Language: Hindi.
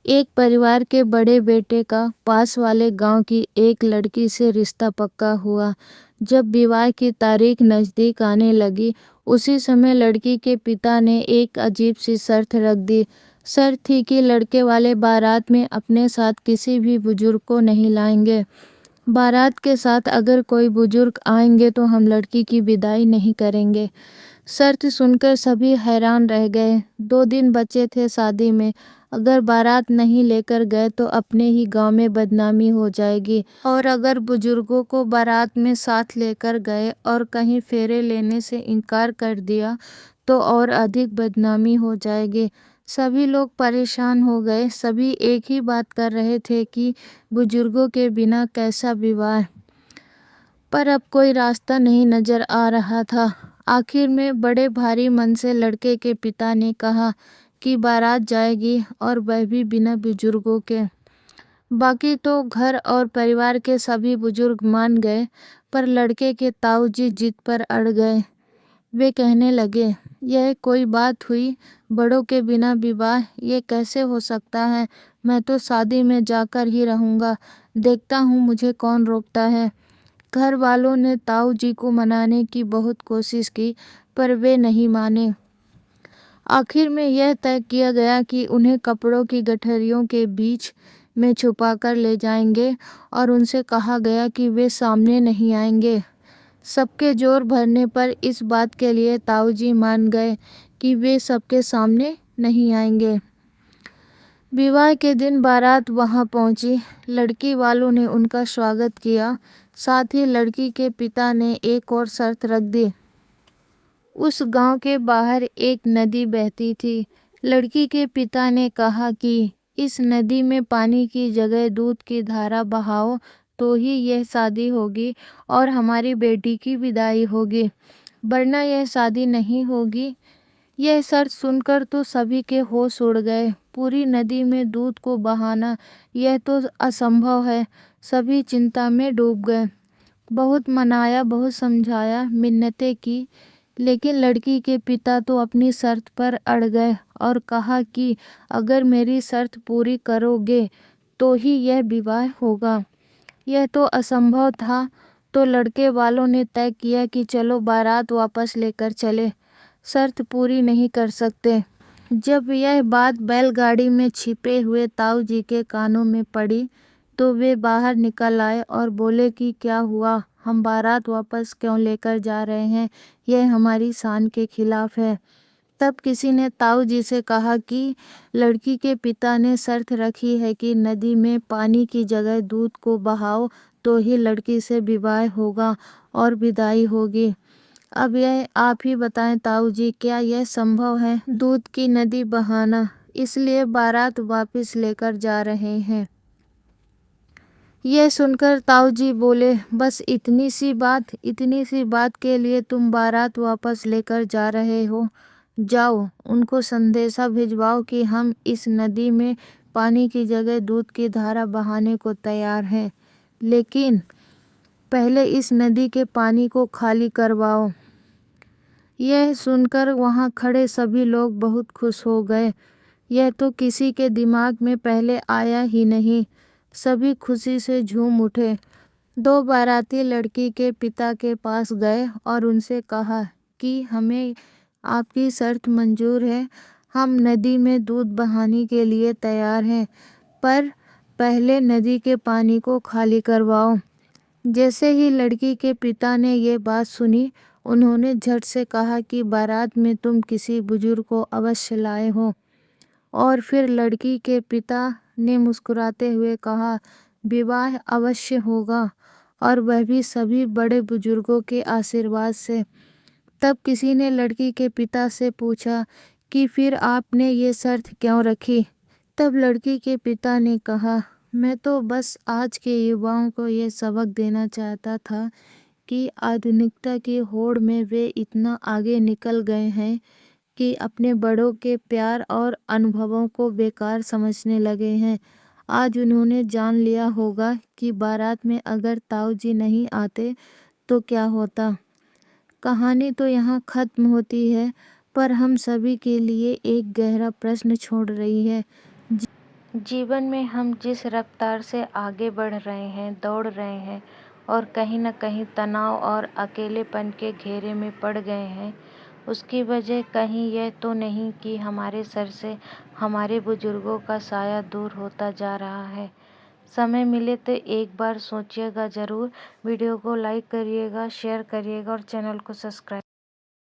एक परिवार के बड़े बेटे का पास वाले गांव की एक लड़की से रिश्ता पक्का हुआ। जब विवाह की तारीख नज़दीक आने लगी, उसी समय लड़की के पिता ने एक अजीब सी शर्त रख दी। शर्त थी कि लड़के वाले बारात में अपने साथ किसी भी बुजुर्ग को नहीं लाएंगे। बारात के साथ अगर कोई बुजुर्ग आएंगे तो हम लड़की की विदाई नहीं करेंगे। शर्त सुनकर सभी हैरान रह गए। 2 दिन बचे थे शादी में। अगर बारात नहीं लेकर गए तो अपने ही गांव में बदनामी हो जाएगी, और अगर बुजुर्गों को बारात में साथ लेकर गए और कहीं फेरे लेने से इनकार कर दिया तो और अधिक बदनामी हो जाएगी। सभी लोग परेशान हो गए। सभी एक ही बात कर रहे थे कि बुजुर्गों के बिना कैसा विवाह। पर अब कोई रास्ता नहीं नजर आ रहा था। आखिर में बड़े भारी मन से लड़के के पिता ने कहा कि बारात जाएगी, और वह भी बिना बुजुर्गों के। बाकी तो घर और परिवार के सभी बुजुर्ग मान गए, पर लड़के के ताऊजी जिद पर अड़ गए। वे कहने लगे, यह कोई बात हुई? बड़ों के बिना विवाह, ये कैसे हो सकता है? मैं तो शादी में जाकर ही रहूंगा। देखता हूँ मुझे कौन रोकता है। घर वालों ने ताऊ जी को मनाने की बहुत कोशिश की, पर वे नहीं माने। आखिर में यह तय किया गया कि उन्हें कपड़ों की गठरियों के बीच में छुपाकर ले जाएंगे, और उनसे कहा गया कि वे सामने नहीं आएंगे। सबके जोर भरने पर इस बात के लिए ताऊ जी मान गए कि वे सबके सामने नहीं आएंगे। विवाह के दिन बारात वहां पहुंची। लड़की वालों ने उनका स्वागत किया। साथ ही लड़की के पिता ने एक और शर्त रख दी। उस गांव के बाहर एक नदी बहती थी। लड़की के पिता ने कहा कि इस नदी में पानी की जगह दूध की धारा बहाओ तो ही यह शादी होगी और हमारी बेटी की विदाई होगी, वरना यह शादी नहीं होगी। यह शर्त सुनकर तो सभी के होश उड़ गए। पूरी नदी में दूध को बहाना, यह तो असंभव है। सभी चिंता में डूब गए। बहुत मनाया, बहुत समझाया, मिन्नतें की, लेकिन लड़की के पिता तो अपनी शर्त पर अड़ गए और कहा कि अगर मेरी शर्त पूरी करोगे तो ही यह विवाह होगा। यह तो असंभव था। तो लड़के वालों ने तय किया कि चलो बारात वापस लेकर चले, शर्त पूरी नहीं कर सकते। जब यह बात बैलगाड़ी में छिपे हुए ताऊ जी के कानों में पड़ी तो वे बाहर निकल आए और बोले कि क्या हुआ, हम बारात वापस क्यों लेकर जा रहे हैं? यह हमारी शान के खिलाफ है। तब किसी ने ताऊ जी से कहा कि लड़की के पिता ने शर्त रखी है कि नदी में पानी की जगह दूध को बहाओ तो ही लड़की से विवाह होगा और विदाई होगी। अब यह आप ही बताएं ताऊ जी, क्या यह संभव है दूध की नदी बहाना? इसलिए बारात वापस लेकर जा रहे हैं। यह सुनकर ताऊ जी बोले, बस इतनी सी बात के लिए तुम बारात वापस लेकर जा रहे हो? जाओ, उनको संदेशा भिजवाओ कि हम इस नदी में पानी की जगह दूध की धारा बहाने को तैयार हैं, लेकिन पहले इस नदी के पानी को खाली करवाओ। यह सुनकर वहां खड़े सभी लोग बहुत खुश हो गए। यह तो किसी के दिमाग में पहले आया ही नहीं। सभी खुशी से झूम उठे। 2 बाराती लड़की के पिता के पास गए और उनसे कहा कि हमें आपकी शर्त मंजूर है, हम नदी में दूध बहाने के लिए तैयार हैं, पर पहले नदी के पानी को खाली करवाओ। जैसे ही लड़की के पिता ने ये बात सुनी, उन्होंने झट से कहा कि बारात में तुम किसी बुजुर्ग को अवश्य लाए हो। और फिर लड़की के पिता ने मुस्कुराते हुए कहा, विवाह अवश्य होगा, और वह भी सभी बड़े बुजुर्गों के आशीर्वाद से। तब किसी ने लड़की के पिता से पूछा कि फिर आपने ये शर्त क्यों रखी? तब लड़की के पिता ने कहा, मैं तो बस आज के युवाओं को ये सबक देना चाहता था कि आधुनिकता की होड़ में वे इतना आगे निकल गए हैं कि अपने बड़ों के प्यार और अनुभवों को बेकार समझने लगे हैं। आज उन्होंने जान लिया होगा कि बारात में अगर ताऊ जी नहीं आते तो क्या होता। कहानी तो यहाँ खत्म होती है, पर हम सभी के लिए एक गहरा प्रश्न छोड़ रही है। जीवन में हम जिस रफ्तार से आगे बढ़ रहे हैं, दौड़ रहे हैं और कहीं न कहीं तनाव और अकेलेपन के घेरे में पड़ गए हैं, उसकी वजह कहीं यह तो नहीं कि हमारे सर से हमारे बुजुर्गों का साया दूर होता जा रहा है। समय मिले तो एक बार सोचिएगा ज़रूर। वीडियो को लाइक करिएगा, शेयर करिएगा और चैनल को सब्सक्राइब